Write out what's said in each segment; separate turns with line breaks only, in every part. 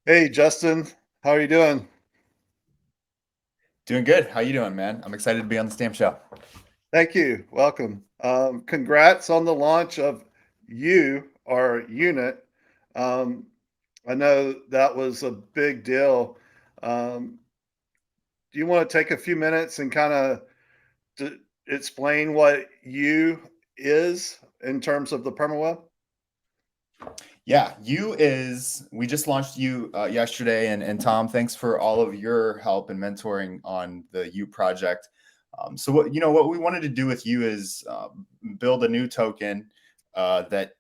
Hey, Justin, how are you doing?
Doing good. How you doing, man? I'm excited to be on this damn show.
Thank you. Welcome. Congrats on the launch of our unit. Um, I know that was a big deal. Um, do you want to take a few minutes and kind of explain what you is in terms of the permaweb?
Yeah, we just launched you yesterday, and Tom, thanks for all of your help and mentoring on the U project. So what we wanted to do with you is build a new token that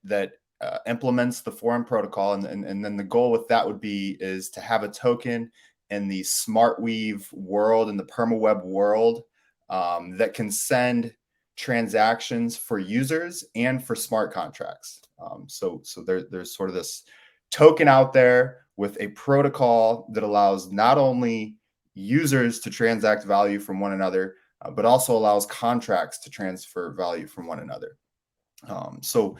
implements the foreign protocol, and then the goal with that would be is to have a token in the SmartWeave world, in the permaweb world, that can send transactions for users and for smart contracts. There's sort of this token out there with a protocol that allows not only users to transact value from one another, but also allows contracts to transfer value from one another. So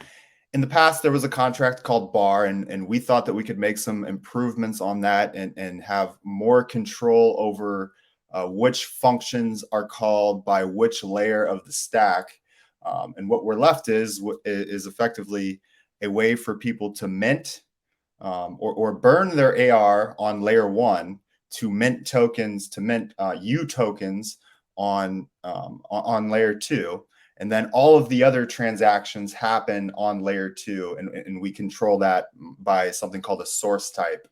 in the past, there was a contract called bar, and we thought that we could make some improvements on that and have more control over which functions are called by which layer of the stack. And what we're left is effectively a way for people to mint or burn their AR on layer one to mint tokens, to mint U tokens on layer two, and then all of the other transactions happen on layer two, and we control that by something called a source type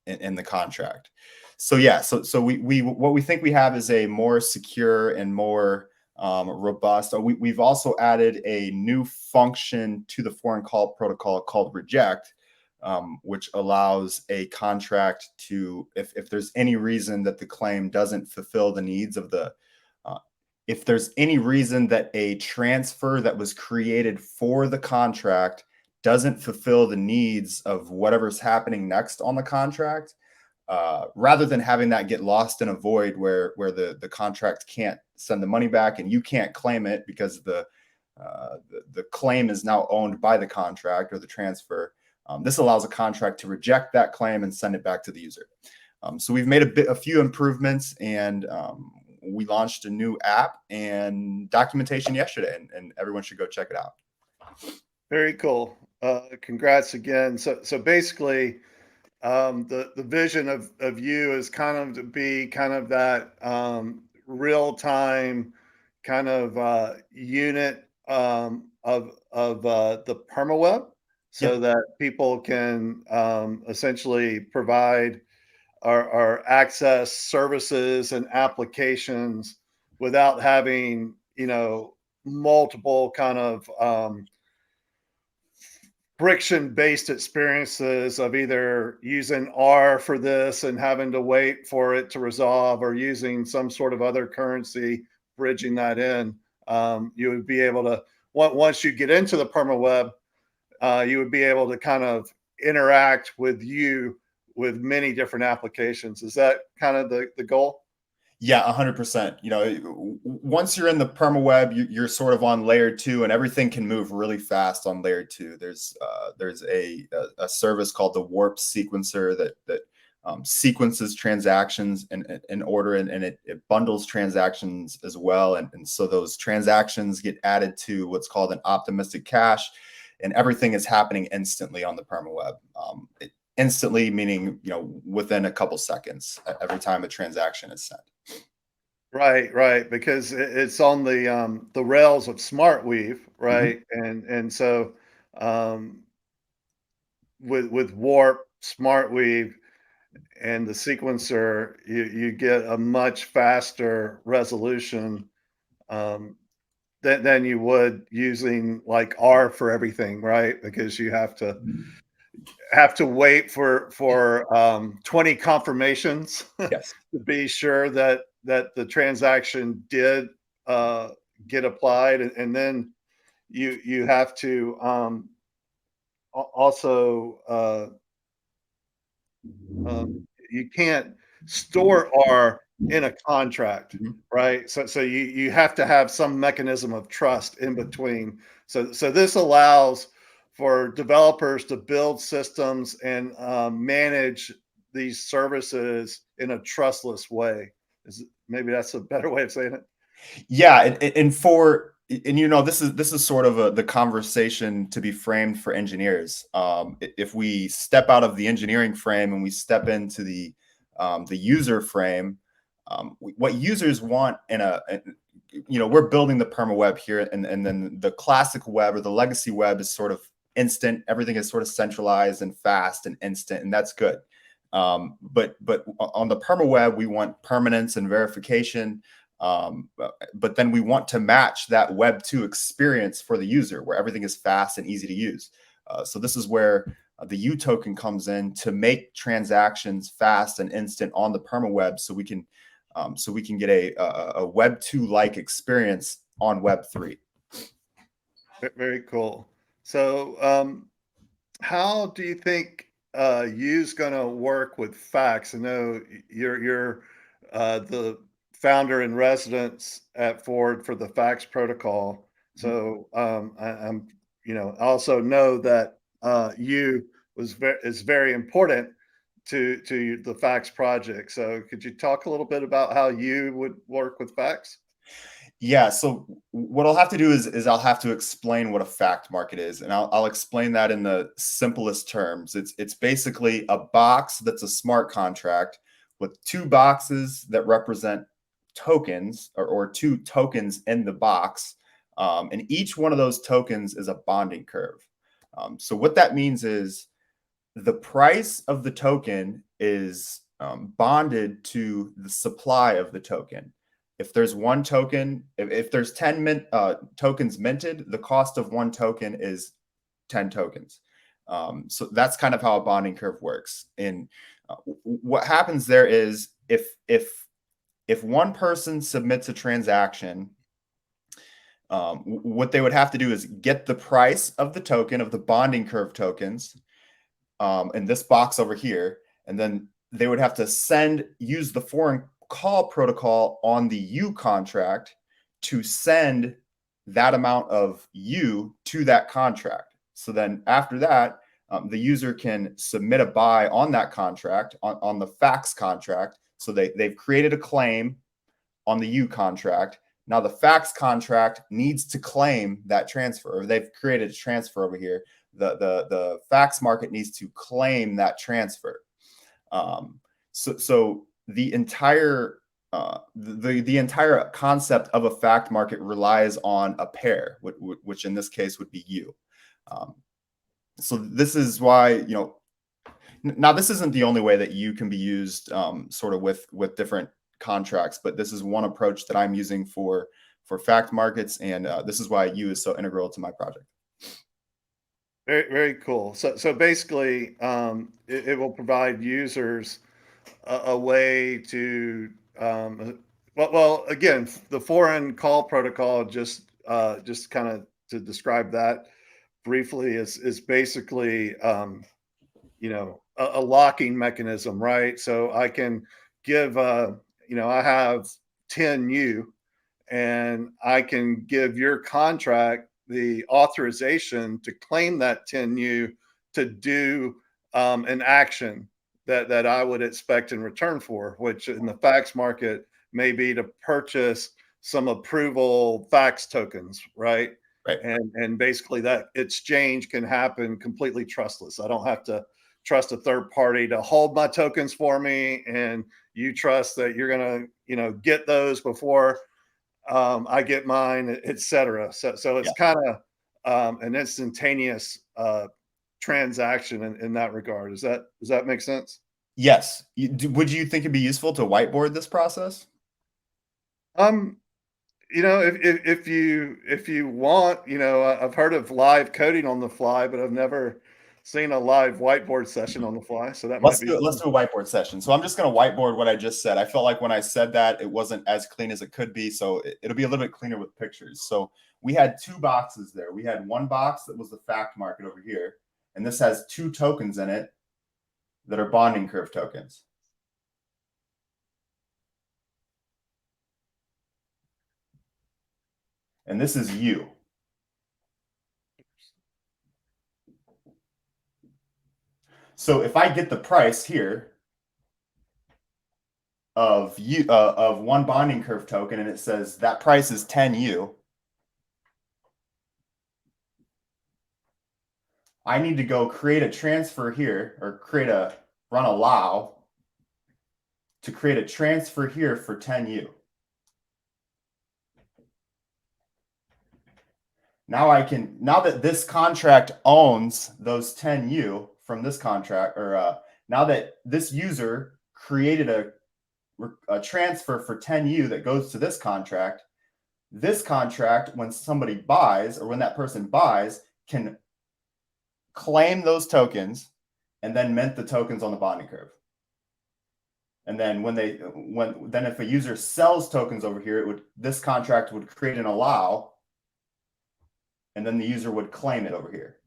in the contract. So yeah, so we what we think we have is a more secure and more robust. We've also added a new function to the foreign call protocol called reject, which allows a contract to, if there's any reason that the claim doesn't fulfill the needs of the if there's any reason that a transfer that was created for the contract doesn't fulfill the needs of whatever's happening next on the contract, rather than having that get lost in a void where the contract can't send the money back and you can't claim it because the claim is now owned by the contract or the transfer. This allows a contract to reject that claim and send it back to the user. So we've made a few improvements, and we launched a new app and documentation yesterday, and everyone should go check it out.
Very cool. Congrats again. So basically, the vision of you is kind of to be kind of that real time kind of unit of the permaweb,
Yeah.
so that people can essentially provide or access services and applications without having multiple kind of friction-based experiences of either using R for this and having to wait for it to resolve, or using some sort of other currency bridging that in. You would be able to, once you get into the permaweb, you would be able to kind of interact with many different applications. Is that kind of the goal?
Yeah, 100%. Once you're in the permaweb, you're sort of on layer two, and everything can move really fast on layer two. There's a service called the warp sequencer that sequences transactions in order, and it bundles transactions as well. And so those transactions get added to what's called an optimistic cache, and everything is happening instantly on the permaweb. Instantly meaning within a couple seconds every time a transaction is sent.
Right, right, because it's on the rails of SmartWeave,
Mhm.
right? And so um, with Warp, SmartWeave, and the sequencer, you get a much faster resolution um, than you would using like R for everything, right? Because you have to wait for 20 confirmations
Yes.
to be sure that the transaction did uh, get applied, and then you have to also you can't store R in a contract,
Mhm.
right? So you have to have some mechanism of trust in between. So this allows for developers to build systems and manage these services in a trustless way. Maybe that's a better way of saying it.
Yeah, and this is sort of the conversation to be framed for engineers. If we step out of the engineering frame and we step into the user frame, what users want we're building the permaweb here, and then the classic web or the legacy web is sort of instant. Everything is sort of centralized and fast and instant, and that's good. But on the permaweb, we want permanence and verification. But then we want to match that Web 2 experience for the user, where everything is fast and easy to use. So this is where the U token comes in to make transactions fast and instant on the permaweb, so we can get a Web 2 like experience on Web 3.
Very cool. So, how do you think U's going to work with facts? I know you're the founder in residence at Ford for the Facts protocol. So I'm, I also know that U is very important to the Facts project. So could you talk a little bit about how you would work with Facts?
Yeah, so what I'll have to do is I'll have to explain what a fact market is, and I'll explain that in the simplest terms. It's basically a box that's a smart contract with two boxes that represent tokens, or two tokens in the box, and each one of those tokens is a bonding curve. So what that means is the price of the token is bonded to the supply of the token. If there's one token, if there's 10 tokens minted, the cost of one token is 10 tokens. So that's kind of how a bonding curve works. And what happens there is if one person submits a transaction, what they would have to do is get the price of the token, of the bonding curve tokens, in this box over here, and then they would have to use the foreign call protocol on the U contract to send that amount of U to that contract. So then after that, the user can submit a buy on that contract, on the fax contract. So they've created a claim on the U contract. Now the fax contract needs to claim that transfer, or they've created a transfer over here. The fax market needs to claim that transfer. So the entire the entire concept of a fact market relies on a pair, which in this case would be U. So this is why, now this isn't the only way that U can be used, sort of with different contracts, but this is one approach that I'm using for fact markets, and this is why U is so integral to my project.
Very, very cool. So basically, it will provide users a way to, again, the foreign call protocol, just kind of to describe that briefly, is basically, a locking mechanism, right? So I can give, I have 10 U, and I can give your contract the authorization to claim that 10U to do an action that I would expect in return for, which in the fax market may be to purchase some approval fax tokens, right?
Right.
And basically that exchange can happen completely trustless. I don't have to trust a third party to hold my tokens for me, and you trust that you're gonna, get those before I get mine, etc. So it's kind of an instantaneous transaction in that regard. Does that make sense?
Yes. Would you think it'd be useful to whiteboard this process?
Um, if you want, I've heard of live coding on the fly, but I've never seen a live whiteboard session on the fly. So that might
Let's
be
do it. Let's
fun.
do a whiteboard session. So I'm just going to whiteboard what I just said. I felt like when I said that, it wasn't as clean as it could be. So it'll be a little bit cleaner with pictures. So we had two boxes there. We had one box that was the fact market over here, and this has two tokens in it that are bonding curve tokens. And this is U. So if I get the price here of one bonding curve token, and it says that price is 10U, I need to go create a transfer here, or run allow to create a transfer here for 10U. Now that this contract owns those 10U from this contract, or now that this user created a transfer for 10U that goes to this contract, when somebody buys, or when that person buys, can claim those tokens and then mint the tokens on the bonding curve. And then then if a user sells tokens over here, this contract would create an allow, and then the user would claim it over here.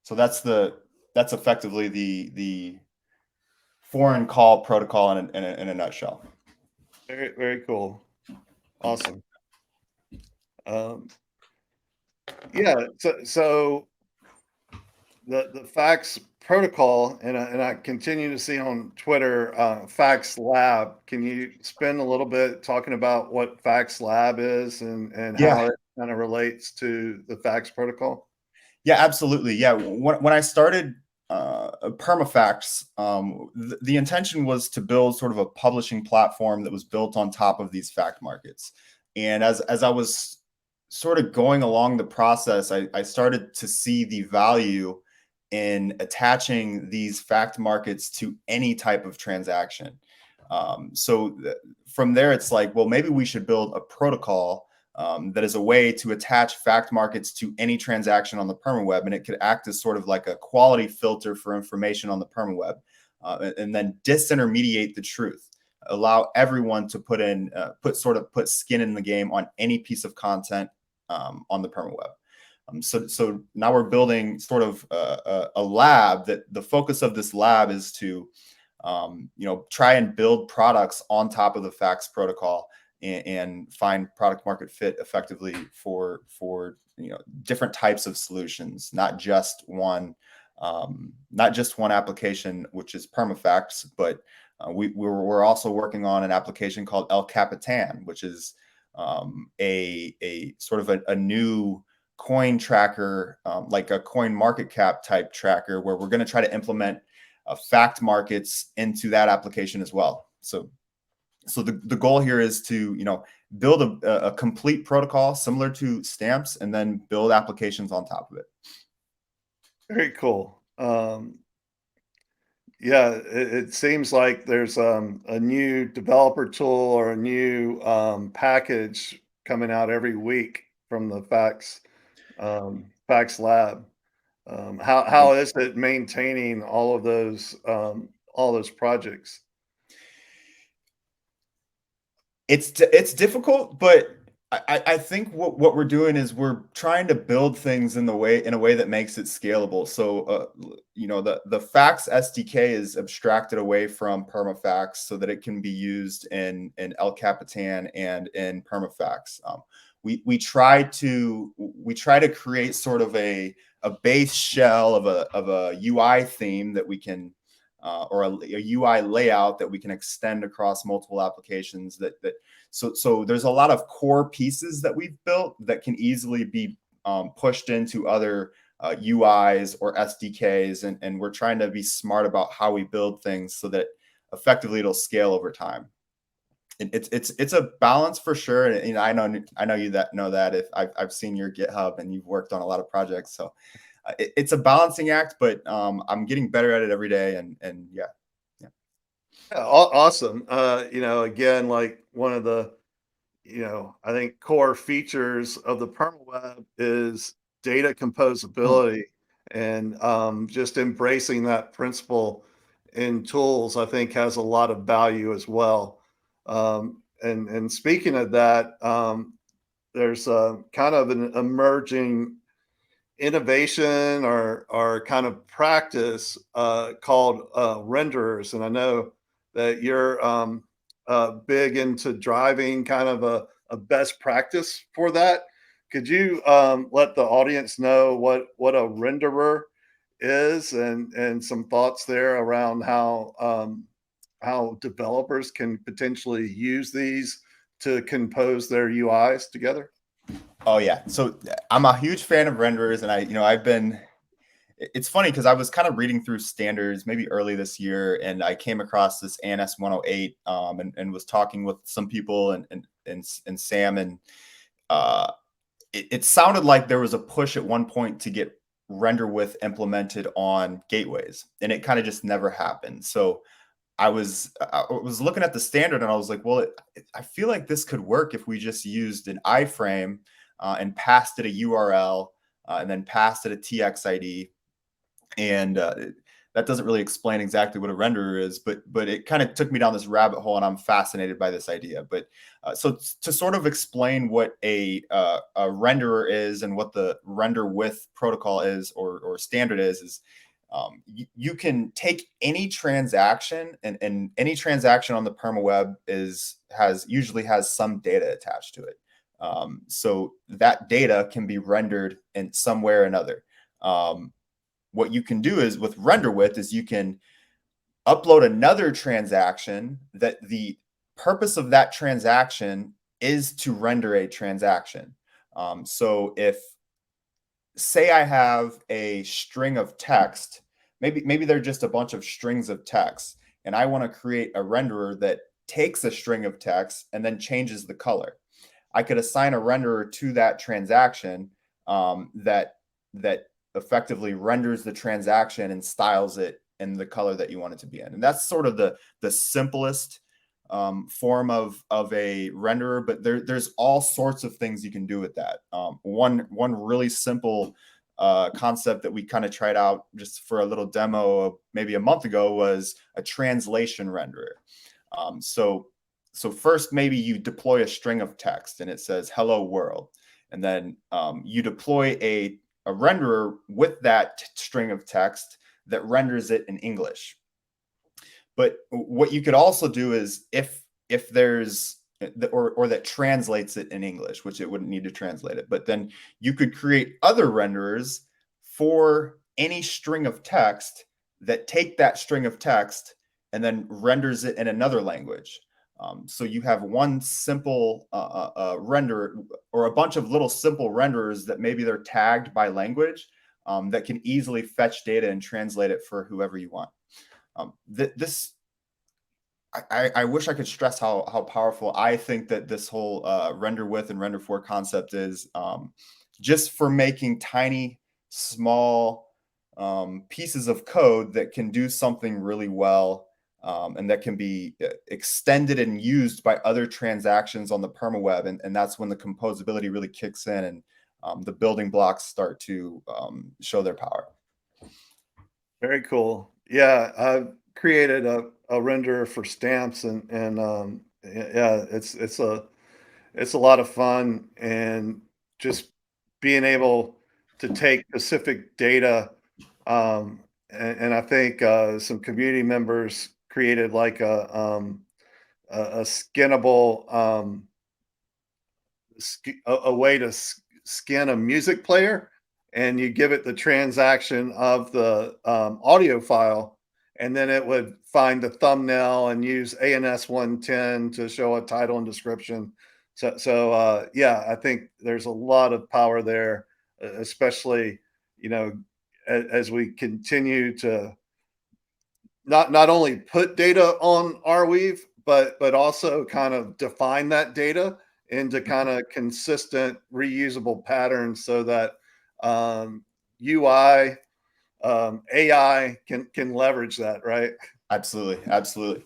So that's effectively the foreign call protocol in a nutshell.
Very, very cool. Awesome. Yeah. So the Facts protocol, and I continue to see on Twitter, Facts Lab. Can you spend a little bit talking about what Facts Lab is and
Yeah.
how it kind of relates to the Facts protocol?
Yeah, absolutely. Yeah, when I started Permafacts, the intention was to build sort of a publishing platform that was built on top of these fact markets. And as I was sort of going along the process, I started to see the value in attaching these fact markets to any type of transaction. From there, it's like, well, maybe we should build a protocol that is a way to attach fact markets to any transaction on the permaweb, and it could act as sort of like a quality filter for information on the permaweb, and then disintermediate the truth, allow everyone to put skin in the game on any piece of content on the permaweb. So now we're building sort of a lab that the focus of this lab is to try and build products on top of the Facts protocol and find product market fit effectively for different types of solutions, not just one application, which is Permafacts, but we're also working on an application called El Capitan, which is a sort of a new coin tracker, like a coin market cap type tracker, where we're going to try to implement fact markets into that application as well. So the goal here is to build a complete protocol similar to stamps, and then build applications on top of it.
Very cool. Yeah, it seems like there's a new developer tool or a new package coming out every week from the Facts Lab. How is it maintaining all those projects?
It's difficult, but I think what we're doing is we're trying to build things in a way that makes it scalable. So the Facts SDK is abstracted away from Permafacts so that it can be used in El Capitan and in Permafacts. We try to create sort of a base shell of a UI theme that we can or a UI layout that we can extend across multiple applications. So there's a lot of core pieces that we've built that can easily be pushed into other UIs or SDKs, and we're trying to be smart about how we build things so that effectively it'll scale over time. It's a balance for sure. And I know you know that if I've seen your GitHub and you've worked on a lot of projects, so it's a balancing act, but I'm getting better at it every day. And yeah.
Awesome. Again, like one of the, I think core features of the permaweb is data composability, and just embracing that principle in tools, I think has a lot of value as well. And speaking of that, there's a kind of an emerging innovation or kind of practice called renderers, and I know that you're big into driving kind of a best practice for that. Could you let the audience know what a renderer is, and some thoughts there around how developers can potentially use these to compose their UIs together?
Oh yeah. So I'm a huge fan of renderers, and I've been. It's funny because I was kind of reading through standards maybe early this year, and I came across this ANS 108, and was talking with some people and Sam, and uh, it sounded like there was a push at one point to get render width implemented on gateways, and it kind of just never happened. So I was looking at the standard, and I was like, well, I feel like this could work if we just used an iframe and passed it a URL and then passed it a TXID, and that doesn't really explain exactly what a renderer is, but it kind of took me down this rabbit hole, and I'm fascinated by this idea. But so to sort of explain what a renderer is and what the render width protocol is, or standard is you can take any transaction, and any transaction on the permaweb usually has some data attached to it. So that data can be rendered in some way or another. What you can do is with render width is you can upload another transaction that the purpose of that transaction is to render a transaction. So if, say, I have a string of text, maybe they're just a bunch of strings of text, and I want to create a renderer that takes a string of text and then changes the color. I could assign a renderer to that transaction that effectively renders the transaction and styles it in the color that you want it to be in. And that's sort of the simplest form of a renderer, but there's all sorts of things you can do with that. One really simple concept that we kind of tried out just for a little demo maybe a month ago was a translation renderer. So first, maybe you deploy a string of text and it says "Hello World," and then you deploy a renderer with that string of text that renders it in English. But what you could also do is if there's or that translates it in English, which it wouldn't need to translate it, but then you could create other renderers for any string of text that take that string of text and then renders it in another language. So you have one simple renderer, or a bunch of little simple renderers that maybe they're tagged by language that can easily fetch data and translate it for whoever you want. I wish I could stress how powerful I think that this whole render width and render for concept is, just for making tiny, small pieces of code that can do something really well, and that can be extended and used by other transactions on the permaweb. And that's when the composability really kicks in, and the building blocks start to show their power.
Very cool. Yeah, I've created a renderer for stamps, and yeah, it's a lot of fun, and just being able to take specific data. And I think some community members created like a skinnable a way to skin a music player, and you give it the transaction of the audio file, and then it would find the thumbnail and use ANS 110 to show a title and description. So yeah, I think there's a lot of power there, especially, you know, as we continue to not only put data on Arweave, but also kind of define that data into kind of consistent reusable patterns, so that UI, AI can leverage that, right?
Absolutely.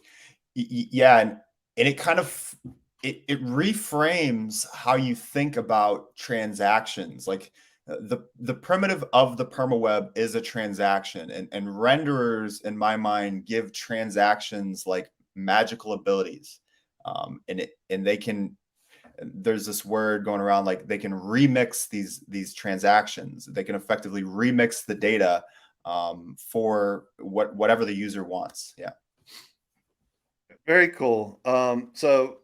Yeah, and it kind of it reframes how you think about transactions. Like the primitive of the permaweb is a transaction, and renderers, in my mind, give transactions like magical abilities. And they can, there's this word going around, like they can remix these transactions. They can effectively remix the data for whatever the user wants. Yeah.
Very cool. So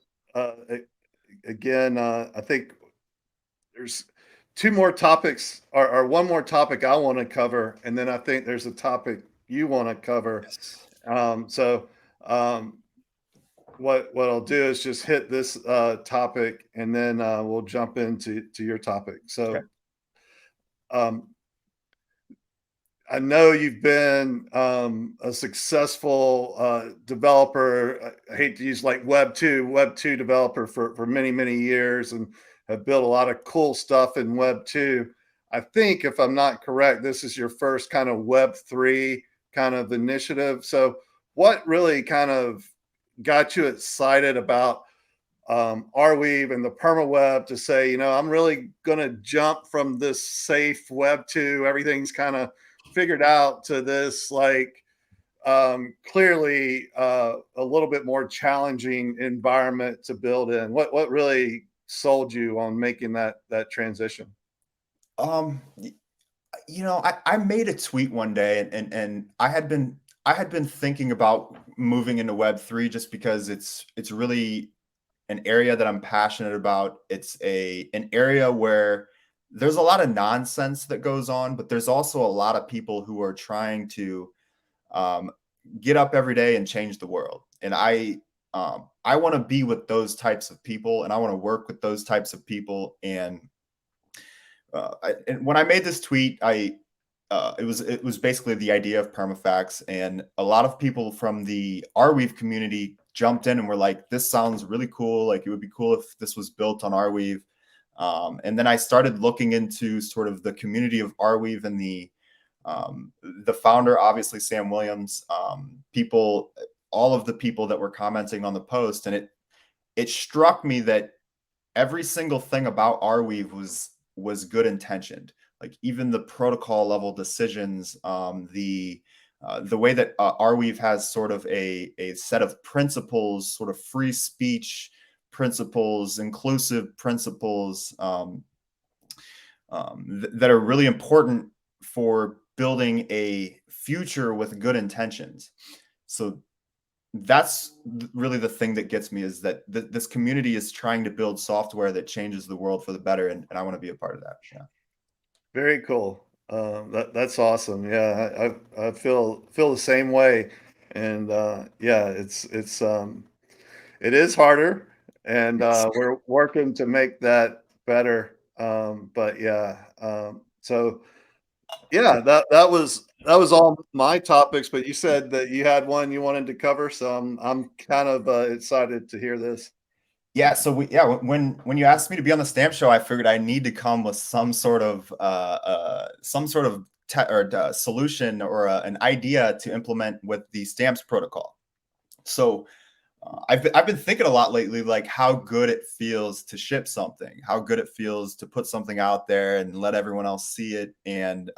again, I think there's two more topics, or one more topic I want to cover, and then I think there's a topic you want to cover.
Yes.
So what I'll do is just hit this topic, and then we'll jump into your topic.
Okay.
So um, I know you've been a successful developer. I hate to use like Web 2 developer for many years, and have built a lot of cool stuff in Web 2. I think, if I'm not correct, this is your first kind of Web 3 kind of initiative. So what really kind of got you excited about Arweave and the permaweb to say, I'm really going to jump from this safe Web 2, everything's kind of figured out, to this like clearly a little bit more challenging environment to build in? What really sold you on making that transition?
Y- I made a tweet one day, and I had been thinking about moving into Web3 just because it's really an area that I'm passionate about. It's an area where there's a lot of nonsense that goes on, but there's also a lot of people who are trying to um, get up every day and change the world. And I want to be with those types of people, and I want to work with those types of people. And when I made this tweet, it was basically the idea of Permafacts, and a lot of people from the Arweave community jumped in and were like, "This sounds really cool. Like, it would be cool if this was built on Arweave." And then I started looking into sort of the community of Arweave, and the founder, obviously Sam Williams, all of the people that were commenting on the post, and it struck me that every single thing about Arweave was good intentioned. Like, even the protocol level decisions, the way that Arweave has sort of a set of principles, sort of free speech principles, inclusive principles, that are really important for building a future with good intentions. So that's really the thing that gets me, is that this community is trying to build software that changes the world for the better, and I want to be a part of that. Yeah.
Very cool. That's awesome. Yeah, I feel the same way, and yeah, it is harder, and
Yes.
we're working to make that better. But yeah, so yeah, that was all my topics. But you said that you had one you wanted to cover, so I'm kind of excited to hear this.
Yeah, so when you asked me to be on the stamp show, I figured I need to come with some sort of solution, or an idea to implement with the stamps protocol. So I've been thinking a lot lately, like how good it feels to ship something, how good it feels to put something out there and let everyone else see it, and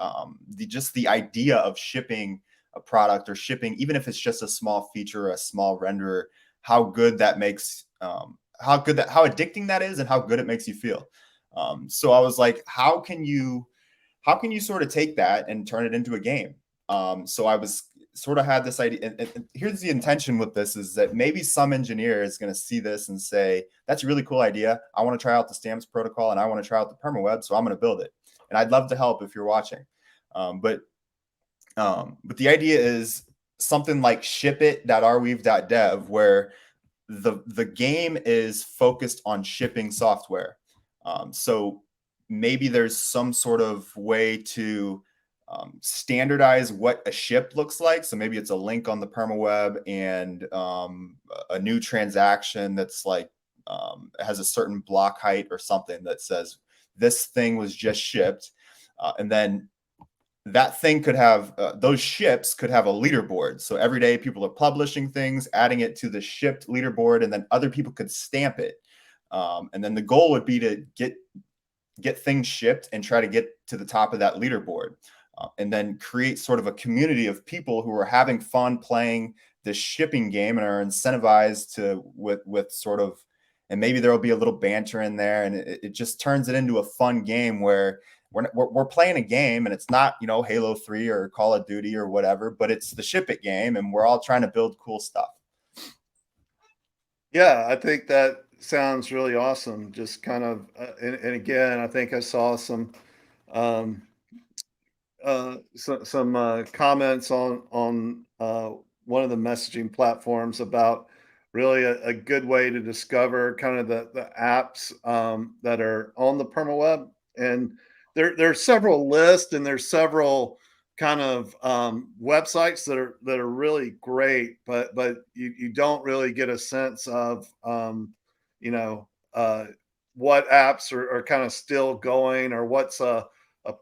just the idea of shipping a product, or shipping, even if it's just a small feature or a small renderer, how good that makes, how addicting that is, and how good it makes you feel. So I was like, how can you sort of take that and turn it into a game? So I was sort of had this idea, and here's the intention with this, is that maybe some engineer is going to see this and say, that's a really cool idea. I want to try out the stamps protocol, and I want to try out the permaweb, so I'm going to build it. And I'd love to help if you're watching. But the idea is something like shipit.arweave.dev, where the game is focused on shipping software. So maybe there's some sort of way to standardize what a ship looks like. So maybe it's a link on the permaweb, and a new transaction that's like has a certain block height or something that says this thing was just shipped, and then that thing could have those ships could have a leaderboard. So every day people are publishing things, adding it to the shipped leaderboard, and then other people could stamp it. And then the goal would be to get things shipped and try to get to the top of that leaderboard, and then create sort of a community of people who are having fun playing this shipping game and are incentivized to with sort of, and maybe there will be a little banter in there, and it just turns it into a fun game where we're playing a game, and it's not, Halo 3 or Call of Duty or whatever, but it's the Ship It game, and we're all trying to build cool stuff.
Yeah, I think that sounds really awesome. Just kind of, and again, I think I saw um, some comments on one of the messaging platforms about really a good way to discover kind of the apps that are on the permaweb. And there's several lists and there's several kind of websites that are really great, but you don't really get a sense of you know what apps are kind of still going, or what's a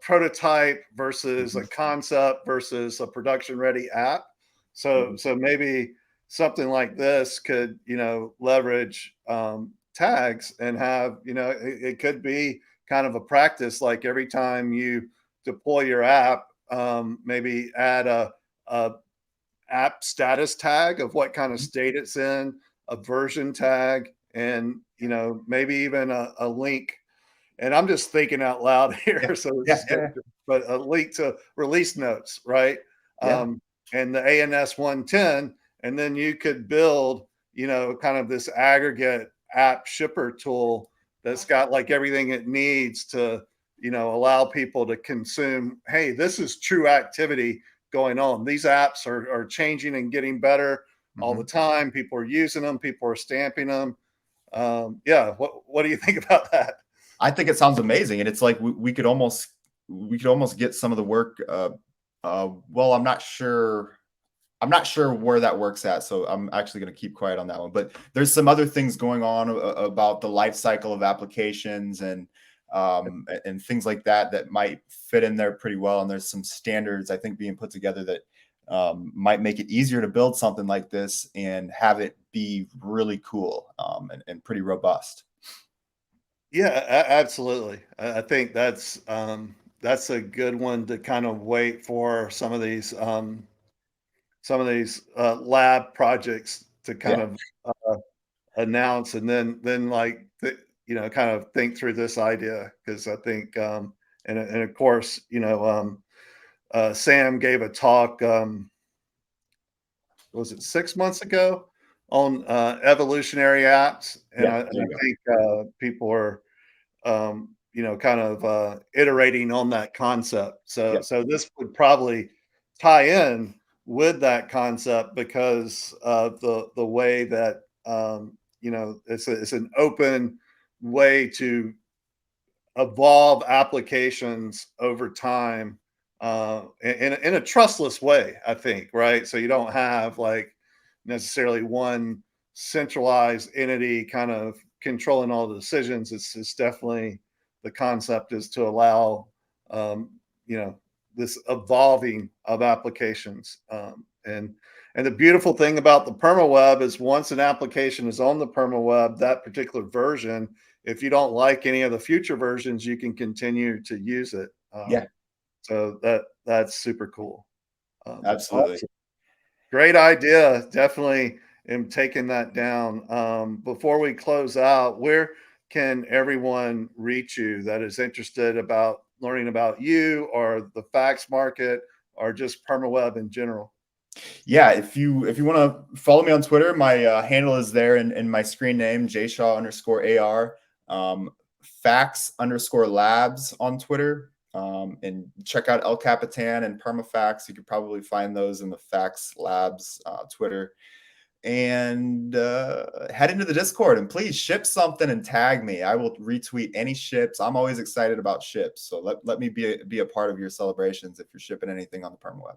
prototype versus a
Mhm,
concept versus a production ready app. So
mhm,
maybe something like this could, leverage tags and have, it could be kind of a practice, like every time you deploy your app, maybe add a app status tag of what kind of
mhm.
state it's in, a version tag, and maybe even a link. And I'm just thinking out loud
Yeah,
here, so this
yeah,
is
yeah,
good,
yeah,
but a link to release notes, right?
yeah.
And the ANS 110, and then you could build, kind of this aggregate app shipper tool that's got like everything it needs to, allow people to consume. Hey, this is true activity going on. These apps are changing and getting better all the
Mhm.
time. People are using them. People are stamping them. Yeah. What do you think about that?
I think it sounds amazing, and it's like we could almost get some of the work. Well, I'm not sure where that works at, so I'm actually going to keep quiet on that one. But there's some other things going on about the life cycle of applications and things like that that might fit in there pretty well. And there's some standards I think being put together that might make it easier to build something like this and have it be really cool and pretty robust.
Yeah, absolutely. I think that's a good one to kind of wait for some of these lab projects to kind
Yeah,
of announce, and then like kind of think through this idea, because I think and of course Sam gave a talk, was it 6 months ago, on evolutionary apps, and
yeah.
I
There you go.
think people are kind of iterating on that concept. So
Yeah,
this would probably tie in with that concept, because of the way that it's an open way to evolve applications over time, in a trustless way, I think, right? So you don't have like necessarily one centralized entity kind of controlling all the decisions. It's definitely, the concept is to allow um, you know this evolving of applications, and the beautiful thing about the permaweb is, once an application is on the permaweb, that particular version, if you don't like any of the future versions, you can continue to use it.
yeah,
So that's super cool.
absolutely.
Awesome. Great idea. Definitely am taking that down. Before we close out, where can everyone reach you that is interested about learning about you or the fax market, or just permaweb in general?
Yeah, if you want to follow me on Twitter, my handle is there in my screen name, jshaw_ar, facts_labs on Twitter, and check out El Capitan and Permafacts. You could probably find those in the Facts Labs Twitter. And head into the Discord and please ship something and tag me. I will retweet any ships. I'm always excited about ships, so let me be a part of your celebrations if you're shipping anything on the Permaweb.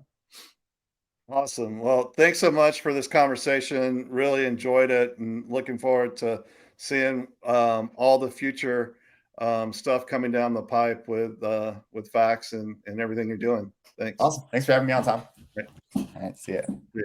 Awesome. Well, thanks so much for this conversation. Really enjoyed it, and looking forward to seeing all the future stuff coming down the pipe with Fax and everything you're doing. Thanks.
Awesome. Thanks for having me on, Tom.
Right.
All right, see ya.
Yeah.